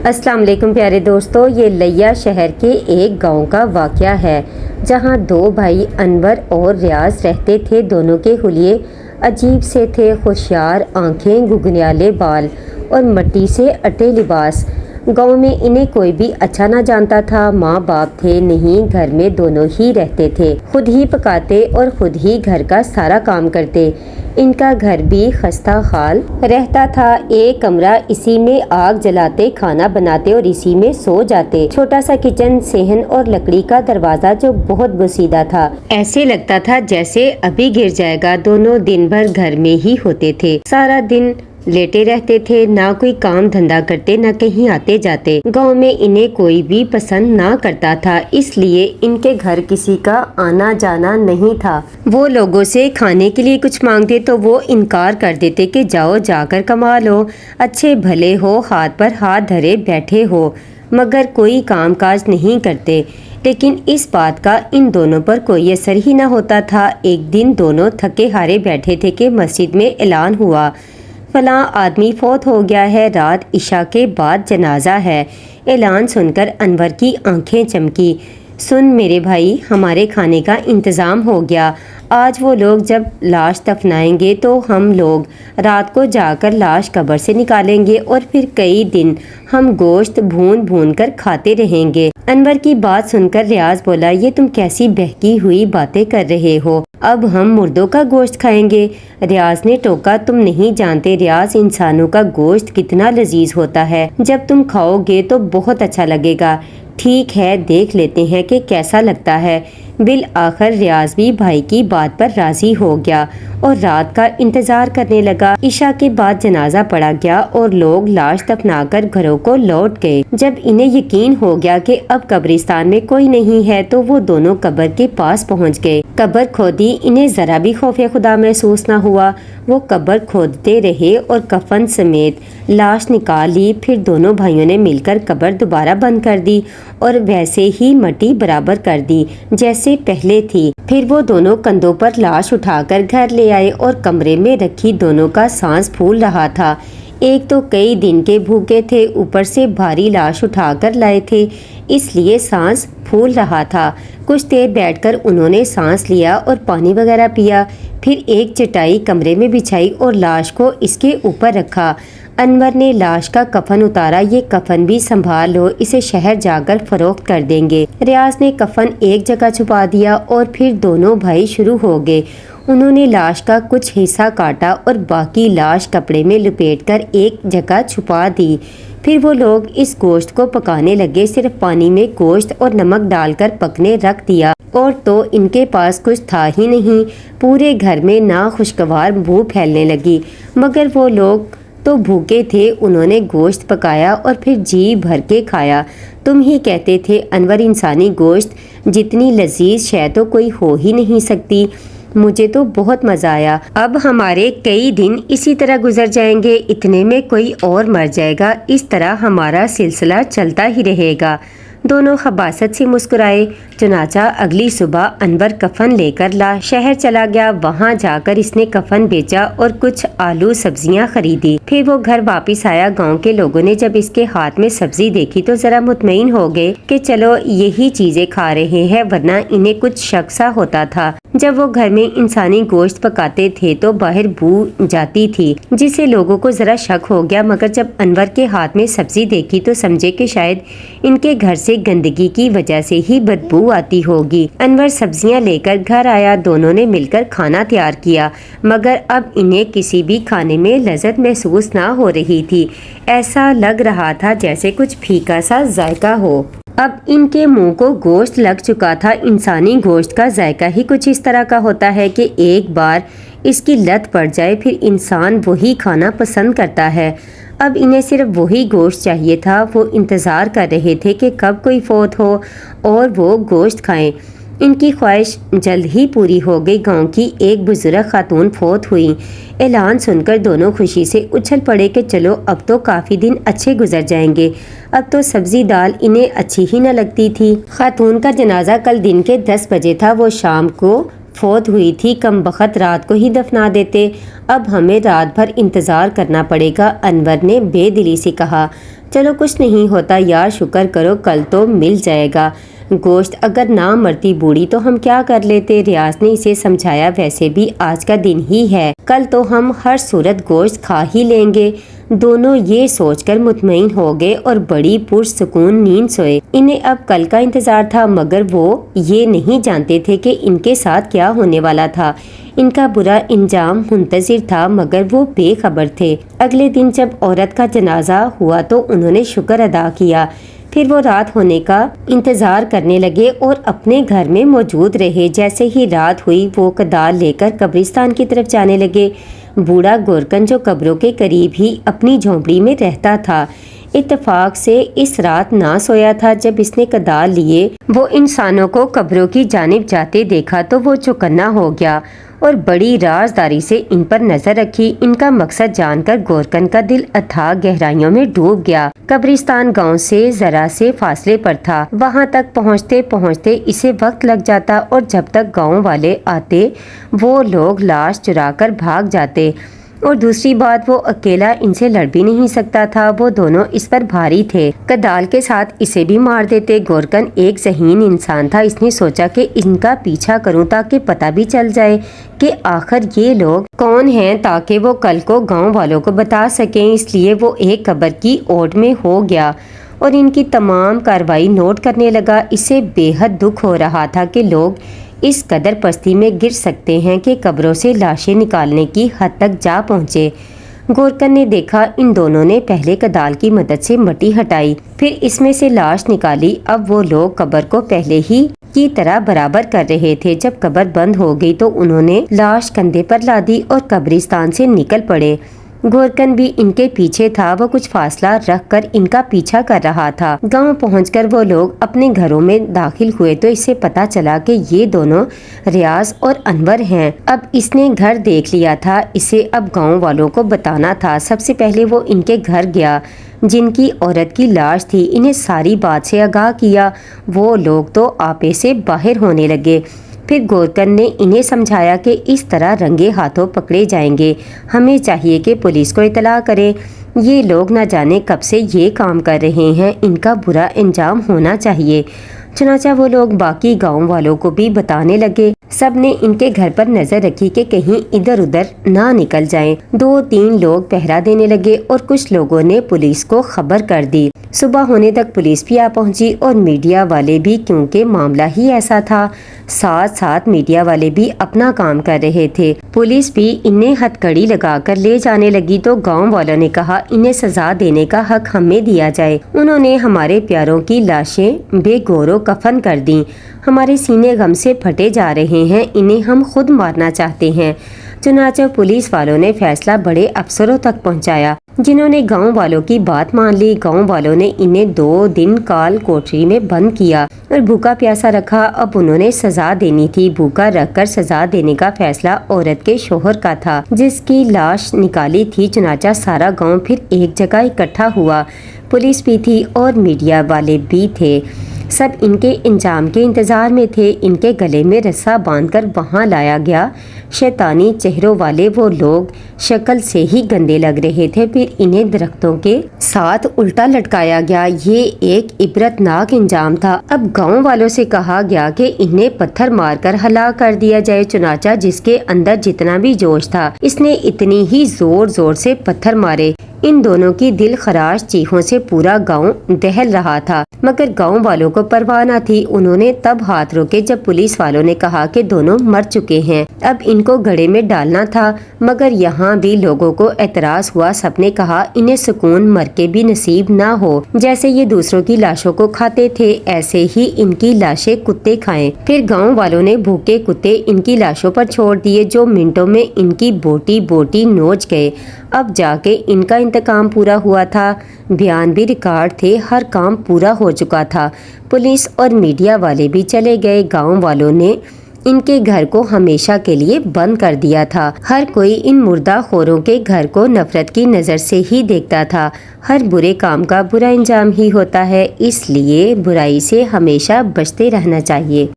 السلام علیکم پیارے دوستو، یہ لیا شہر کے ایک گاؤں کا واقعہ ہے جہاں دو بھائی انور اور ریاض رہتے تھے۔ دونوں کے حلیے عجیب سے تھے، ہوشیار آنکھیں، گگنیالے بال اور مٹی سے اٹے لباس۔ گاؤں میں انہیں کوئی بھی اچھا نہ جانتا تھا۔ ماں باپ تھے نہیں، گھر میں دونوں ہی رہتے تھے، خود ہی پکاتے اور خود ہی گھر کا سارا کام کرتے۔ ان کا گھر بھی خستہ حال رہتا تھا، ایک کمرہ، اسی میں آگ جلاتے، کھانا بناتے اور اسی میں سو جاتے۔ چھوٹا سا کچن، صحن اور لکڑی کا دروازہ جو بہت بوسیدہ تھا، ایسے لگتا تھا جیسے ابھی گر جائے گا۔ دونوں دن بھر گھر میں ہی ہوتے تھے، سارا دن لیٹے رہتے تھے، نہ کوئی کام دھندا کرتے، نہ کہیں آتے جاتے۔ گاؤں میں انہیں کوئی بھی پسند نہ کرتا تھا، اس لیے ان کے گھر کسی کا آنا جانا نہیں تھا۔ وہ لوگوں سے کھانے کے لیے کچھ مانگتے تو وہ انکار کر دیتے کہ جاؤ جا کر کما لو، اچھے بھلے ہو، ہاتھ پر ہاتھ دھرے بیٹھے ہو، مگر کوئی کام کاج نہیں کرتے۔ لیکن اس بات کا ان دونوں پر کوئی اثر ہی نہ ہوتا تھا۔ ایک دن دونوں تھکے ہارے بیٹھے تھے کہ مسجد میں اعلان ہوا، فلاں آدمی فوت ہو گیا ہے، رات عشاء کے بعد جنازہ ہے۔ اعلان سن کر انور کی آنکھیں چمکی۔ سن میرے بھائی، ہمارے کھانے کا انتظام ہو گیا، آج وہ لوگ جب لاش دفنائیں گے تو ہم لوگ رات کو جا کر لاش قبر سے نکالیں گے اور پھر کئی دن ہم گوشت بھون بھون کر کھاتے رہیں گے۔ انور کی بات سن کر ریاض بولا، یہ تم کیسی بہکی ہوئی باتیں کر رہے ہو، اب ہم مردوں کا گوشت کھائیں گے؟ ریاض نے ٹوکا، تم نہیں جانتے ریاض، انسانوں کا گوشت کتنا لذیذ ہوتا ہے، جب تم کھاؤ گے تو بہت اچھا لگے گا۔ ٹھیک ہے، دیکھ لیتے ہیں کہ کیسا لگتا ہے۔ بالآخر ریاض بھی بھائی کی بات پر راضی ہو گیا اور رات کا انتظار کرنے لگا۔ عشاء کے بعد جنازہ پڑھا گیا اور لوگ لاش دفنا کر گھروں کو لوٹ گئے۔ جب انہیں یقین ہو گیا کہ اب قبرستان میں کوئی نہیں ہے تو وہ دونوں قبر کے پاس پہنچ گئے۔ قبر کھودی، انہیں ذرا بھی خوف خدا محسوس نہ ہوا۔ وہ قبر کھودتے رہے اور کفن سمیت لاش نکال لی۔ پھر دونوں بھائیوں نے مل کر قبر دوبارہ بند کر دی اور ویسے ہی مٹی برابر کر دی جیسے پہلے تھی۔ پھر وہ دونوں کندھوں پر لاش اٹھا کر گھر لے آئے اور کمرے میں رکھی دونوں کا سانس پھول رہا تھا۔ ایک تو کئی دن کے بھوکے تھے، اوپر سے بھاری لاش اٹھا کر لائے تھے، اس لیے سانس پھول رہا تھا۔ کچھ دیر بیٹھ کر انہوں نے سانس لیا اور پانی وغیرہ پیا، پھر ایک چٹائی کمرے میں بچھائی اور لاش کو اس کے اوپر رکھا۔ انور نے لاش کا کفن اتارا، یہ کفن بھی سنبھال لو، اسے شہر جا کر فروخت کر دیں گے۔ ریاض نے کفن ایک جگہ چھپا دیا اور پھر دونوں بھائی شروع ہو گئے۔ انہوں نے لاش کا کچھ حصہ کاٹا اور باقی لاش کپڑے میں لپیٹ کر ایک جگہ چھپا دی۔ پھر وہ لوگ اس گوشت کو پکانے لگے، صرف پانی میں گوشت اور نمک ڈال کر پکنے رکھ دیا، اور تو ان کے پاس کچھ تھا ہی نہیں۔ پورے گھر میں ناخوشگوار بو پھیلنے لگی، مگر وہ لوگ تو بھوکے تھے، انہوں نے گوشت پکایا اور پھر جی بھر کے کھایا۔ تم ہی کہتے تھے انور، انسانی گوشت جتنی لذیذ شے تو کوئی ہو ہی نہیں سکتی۔ مجھے تو بہت مزہ آیا، اب ہمارے کئی دن اسی طرح گزر جائیں گے، اتنے میں کوئی اور مر جائے گا، اس طرح ہمارا سلسلہ چلتا ہی رہے گا۔ دونوں خباثت سے مسکرائے۔ چنانچہ اگلی صبح انور کفن لے کر شہر چلا گیا۔ وہاں جا کر اس نے کفن بیچا اور کچھ آلو سبزیاں خریدی۔ پھر وہ گھر واپس آیا۔ گاؤں کے لوگوں نے جب اس کے ہاتھ میں سبزی دیکھی تو ذرا مطمئن ہو گئے کہ چلو یہی چیزیں کھا رہے ہیں، ورنہ انہیں کچھ شک سا ہوتا تھا۔ جب وہ گھر میں انسانی گوشت پکاتے تھے تو باہر بو جاتی تھی، جسے لوگوں کو ذرا شک ہو گیا، مگر جب انور کے ہاتھ میں سبزی دیکھی تو سمجھے کہ شاید ان کے گھر سے گندگی کی وجہ سے ہی بدبو آتی ہوگی۔ انور سبزیاں لے کر گھر آیا، دونوں نے مل کر کھانا تیار کیا، مگر اب انہیں کسی بھی کھانے میں لذت محسوس نہ ہو رہی تھی، ایسا لگ رہا تھا جیسے کچھ پھیکا سا ذائقہ ہو۔ اب ان کے منہ کو گوشت لگ چکا تھا۔ انسانی گوشت کا ذائقہ ہی کچھ اس طرح کا ہوتا ہے کہ ایک بار اس کی لت پڑ جائے پھر انسان وہی کھانا پسند کرتا ہے۔ اب انہیں صرف وہی گوشت چاہیے تھا۔ وہ انتظار کر رہے تھے کہ کب کوئی فوت ہو اور وہ گوشت کھائیں۔ ان کی خواہش جلد ہی پوری ہو گئی۔ گاؤں کی ایک بزرگ خاتون فوت ہوئی۔ اعلان سن کر دونوں خوشی سے اچھل پڑے کہ چلو اب تو کافی دن اچھے گزر جائیں گے۔ اب تو سبزی دال انہیں اچھی ہی نہ لگتی تھی۔ خاتون کا جنازہ کل دن کے 10 بجے تھا، وہ شام کو فوت ہوئی تھی، کم بخت رات کو ہی دفنا دیتے، اب ہمیں رات بھر انتظار کرنا پڑے گا، انور نے بے دلی سے کہا۔ چلو کچھ نہیں ہوتا یار، شکر کرو کل تو مل جائے گا گوشت، اگر نہ مرتی بوڑھی تو ہم کیا کر لیتے۔ ریاض نے اسے سمجھایا ویسے بھی آج کا دن ہی ہے، کل تو ہم ہر صورت گوشت کھا ہی لیں گے۔ دونوں یہ سوچ کر مطمئن ہو گئے اور بڑی پرسکون نیند سوئے۔ انہیں اب کل کا انتظار تھا، مگر وہ یہ نہیں جانتے تھے کہ ان کے ساتھ کیا ہونے والا تھا۔ ان کا برا انجام منتظر تھا مگر وہ بے خبر تھے۔ اگلے دن جب عورت کا جنازہ ہوا تو انہوں نے شکر ادا کیا، پھر وہ رات ہونے کا انتظار کرنے لگے اور اپنے گھر میں موجود رہے۔ جیسے ہی رات ہوئی وہ کدال لے کر قبرستان کی طرف جانے لگے۔ بوڑھا گورکن جو قبروں کے قریب ہی اپنی جھونپڑی میں رہتا تھا، اتفاق سے اس رات نہ سویا تھا۔ جب اس نے کدال لیے وہ انسانوں کو قبروں کی جانب جاتے دیکھا تو وہ چوکنا ہو گیا اور بڑی رازداری سے ان پر نظر رکھی۔ ان کا مقصد جان کر گورکن کا دل اتھاہ گہرائیوں میں ڈوب گیا۔ قبرستان گاؤں سے ذرا سے فاصلے پر تھا، وہاں تک پہنچتے پہنچتے اسے وقت لگ جاتا اور جب تک گاؤں والے آتے وہ لوگ لاش چرا کر بھاگ جاتے، اور دوسری بات وہ اکیلا ان سے لڑ بھی نہیں سکتا تھا، وہ دونوں اس پر بھاری تھے، کدال کے ساتھ اسے بھی مار دیتے۔ گورکن ایک ذہین انسان تھا، اس نے سوچا کہ ان کا پیچھا کروں تاکہ پتہ بھی چل جائے کہ آخر یہ لوگ کون ہیں، تاکہ وہ کل کو گاؤں والوں کو بتا سکیں۔ اس لیے وہ ایک قبر کی اوٹ میں ہو گیا اور ان کی تمام کارروائی نوٹ کرنے لگا۔ اسے بے حد دکھ ہو رہا تھا کہ لوگ اس قدر پستی میں گر سکتے ہیں کہ قبروں سے لاشیں نکالنے کی حد تک جا پہنچے۔ گورکن نے دیکھا ان دونوں نے پہلے کدال کی مدد سے مٹی ہٹائی، پھر اس میں سے لاش نکالی۔ اب وہ لوگ قبر کو پہلے ہی کی طرح برابر کر رہے تھے۔ جب قبر بند ہو گئی تو انہوں نے لاش کندھے پر لادی اور قبرستان سے نکل پڑے۔ گورکن بھی ان کے پیچھے تھا، وہ کچھ فاصلہ رکھ کر ان کا پیچھا کر رہا تھا۔ گاؤں پہنچ کر وہ لوگ اپنے گھروں میں داخل ہوئے تو اسے پتا چلا کہ یہ دونوں ریاض اور انور ہیں۔ اب اس نے گھر دیکھ لیا تھا، اسے اب گاؤں والوں کو بتانا تھا۔ سب سے پہلے وہ ان کے گھر گیا جن کی عورت کی لاش تھی، انہیں ساری بات سے آگاہ کیا۔ وہ لوگ تو آپے سے باہر ہونے لگے۔ پھر گورکن نے انہیں سمجھایا کہ اس طرح رنگے ہاتھوں پکڑے جائیں گے، ہمیں چاہیے کہ پولیس کو اطلاع کریں۔ یہ لوگ نہ جانے کب سے یہ کام کر رہے ہیں، ان کا برا انجام ہونا چاہیے۔ چنانچہ وہ لوگ باقی گاؤں والوں کو بھی بتانے لگے۔ سب نے ان کے گھر پر نظر رکھی کہ کہیں ادھر ادھر نہ نکل جائیں۔ 2-3 لوگ پہرا دینے لگے اور کچھ لوگوں نے پولیس کو خبر کر دی۔ صبح ہونے تک پولیس بھی آ پہنچی اور میڈیا والے بھی، کیونکہ معاملہ ہی ایسا تھا۔ ساتھ ساتھ میڈیا والے بھی اپنا کام کر رہے تھے۔ پولیس بھی انہیں ہتھکڑی لگا کر لے جانے لگی تو گاؤں والوں نے کہا انہیں سزا دینے کا حق ہمیں دیا جائے۔ انہوں نے ہمارے پیاروں کی لاشیں بے گور و کفن کر دیں، ہمارے سینے غم سے پھٹے جا رہے ہیں، انہیں ہم خود مارنا چاہتے ہیں۔ چنانچہ پولیس والوں نے فیصلہ بڑے افسروں تک پہنچایا، جنہوں نے گاؤں والوں کی بات مان لی۔ گاؤں والوں نے انہیں 2 دن کال کوٹری میں بند کیا اور بھوکا پیاسا رکھا۔ اب انہوں نے سزا دینی تھی۔ بھوکا رکھ کر سزا دینے کا فیصلہ عورت کے شوہر کا تھا جس کی لاش نکالی تھی۔ چنانچہ سارا گاؤں پھر ایک جگہ اکٹھا ہوا، پولیس بھی تھی اور میڈیا والے بھی تھے۔ سب ان کے انجام کے انتظار میں تھے۔ ان کے گلے میں رسا باندھ کر وہاں لایا گیا۔ شیطانی چہروں والے وہ لوگ شکل سے ہی گندے لگ رہے تھے، پھر انہیں درختوں کے ساتھ الٹا لٹکایا گیا۔ یہ ایک عبرتناک انجام تھا۔ اب گاؤں والوں سے کہا گیا کہ انہیں پتھر مار کر ہلاک کر دیا جائے۔ چنانچہ جس کے اندر جتنا بھی جوش تھا اس نے اتنی ہی زور زور سے پتھر مارے۔ ان دونوں کی دل خراش چیخوں سے پورا گاؤں دہل رہا تھا، مگر گاؤں والوں کو پرواہ نہ تھی۔ انہوں نے تب ہاتھ روکے جب پولیس والوں نے کہا کہ دونوں مر چکے ہیں، اب ان کو گڑھے میں ڈالنا تھا، مگر یہاں بھی لوگوں کو اعتراض ہوا۔ سب نے کہا انہیں سکون مر کے بھی نصیب نہ ہو، جیسے یہ دوسروں کی لاشوں کو کھاتے تھے ایسے ہی ان کی لاشیں کتے کھائیں۔ پھر گاؤں والوں نے بھوکے کتے ان کی لاشوں پر چھوڑ دیے، جو منٹوں میں ان کی بوٹی بوٹی نوچ گئے۔ اب جا کے ان کا انتقام پورا ہوا تھا۔ بیان بھی ریکارڈ تھے، ہر کام پورا ہو چکا تھا۔ پولیس اور میڈیا والے بھی چلے گئے۔ گاؤں والوں نے ان کے گھر کو ہمیشہ کے لیے بند کر دیا تھا۔ ہر کوئی ان مردہ خوروں کے گھر کو نفرت کی نظر سے ہی دیکھتا تھا۔ ہر برے کام کا برا انجام ہی ہوتا ہے، اس لیے برائی سے ہمیشہ بچتے رہنا چاہیے۔